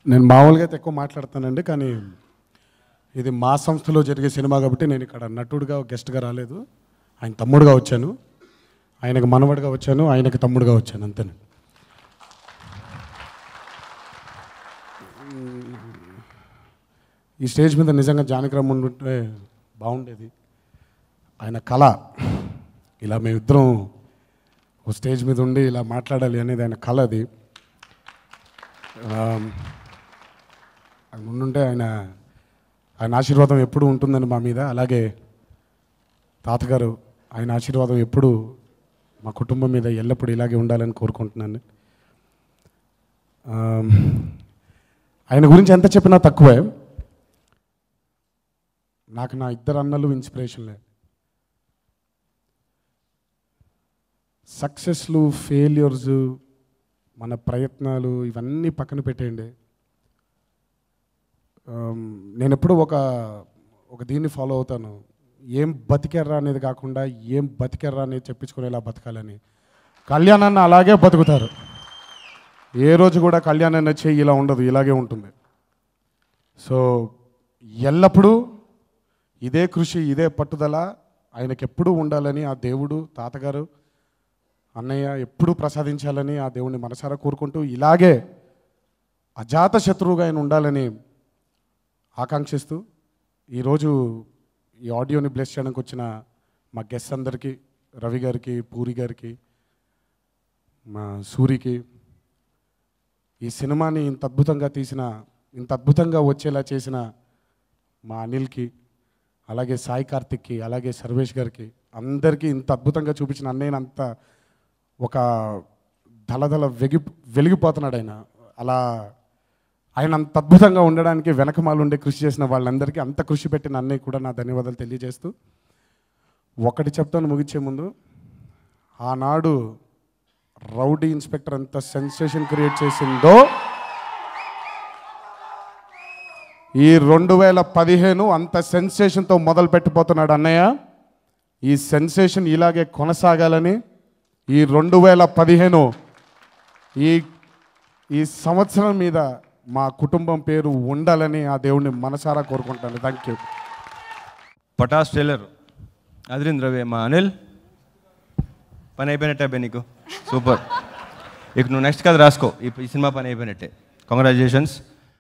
నేను మామూలుగా అయితే ఎక్కువ మాట్లాడతానండి, కానీ ఇది మా సంస్థలో జరిగే సినిమా కాబట్టి నేను ఇక్కడ నటుడుగా గెస్ట్గా రాలేదు. ఆయన తమ్ముడుగా వచ్చాను, ఆయనకు మనవడిగా వచ్చాను, ఆయనకు తమ్ముడుగా వచ్చాను, అంతేనండి. ఈ స్టేజ్ మీద నిజంగా జానకిరామ్ ఉంటే బాగుండేది. ఆయన కళ ఇలా మేమిద్దరం ఒక స్టేజ్ మీద ఉండి ఇలా మాట్లాడాలి అనేది ఆయన కళ. అది ఉండుంటే ఆయన ఆశీర్వాదం ఎప్పుడు ఉంటుందని మా మీద. అలాగే తాతగారు ఆయన ఆశీర్వాదం ఎప్పుడు మా కుటుంబం మీద ఎల్లప్పుడూ ఇలాగే ఉండాలని కోరుకుంటున్నాను. ఆయన గురించి ఎంత చెప్పినా తక్కువే. నాకు నా ఇద్దరు అన్నలు ఇన్స్పిరేషన్లే. సక్సెస్లు, ఫెయిల్యూర్స్, మన ప్రయత్నాలు ఇవన్నీ పక్కన పెట్టేయండి. నేను ఎప్పుడూ ఒక దీన్ని ఫాలో అవుతాను. ఏం బతికెర్రా అనేది కాకుండా ఏం బతికెర్రా అనేది చెప్పించుకునేలా బతకాలని. కళ్యాణాన్ని అలాగే బతుకుతారు. ఏ రోజు కూడా కళ్యాణాన్ని చెయ్యి ఇలా ఉండదు, ఇలాగే ఉంటుంది. సో ఎల్లప్పుడూ ఇదే కృషి, ఇదే పట్టుదల ఆయనకి ఎప్పుడూ ఉండాలని ఆ దేవుడు, తాతగారు, అన్నయ్య ఎప్పుడూ ప్రసాదించాలని ఆ దేవుడిని మనసారా కోరుకుంటూ ఇలాగే అజాత శత్రువుగా ఆయన ఉండాలని ఆకాంక్షిస్తూ ఈరోజు ఈ ఆడియోని బ్లెస్ చేయడానికి వచ్చిన మా గెస్ట్ అందరికీ, రవి గారికి, పూరి గారికి, మా సూరికి, ఈ సినిమాని ఇంత అద్భుతంగా తీసిన, ఇంత అద్భుతంగా వచ్చేలా చేసిన మా అనిల్కి, అలాగే సాయి కార్తిక్కి, అలాగే సర్వేష్ గారికి, అందరికీ ఇంత అద్భుతంగా చూపించిన అన్నయ్యని అంత ఒక దళదళ వెలిగిపోతున్నాడు ఆయన. అలా ఆయన అంత అద్భుతంగా ఉండడానికి వెనకమాలు ఉండే కృషి చేసిన వాళ్ళందరికీ, అంత కృషి పెట్టిన అన్నయ్య కూడా నా ధన్యవాదాలు తెలియజేస్తూ ఒకటి చెప్తాను ముగించే ముందు. ఆనాడు రౌడీ ఇన్స్పెక్టర్ ఎంత సెన్సేషన్ క్రియేట్ చేసిందో ఈ 2015 అంత సెన్సేషన్తో మొదలు పెట్టిపోతున్నాడు అన్నయ్య. ఈ సెన్సేషన్ ఇలాగే కొనసాగాలని, ఈ 2015 ఈ సంవత్సరం మీద మా కుటుంబం పేరు ఉండాలని ఆ దేవుడిని మనసారా కోరుకుంటాను. Thank you. పటాస్ ట్రైలర్ అదిరింది రవి. మా అనిల్ పని అయిపోయినట్టే అబ్బాయి నీకు, సూపర్. ఇక నువ్వు నెక్స్ట్ కథ రాసుకో, ఈ సినిమా పని అయిపోయినట్టే. కంగ్రాచులేషన్స్.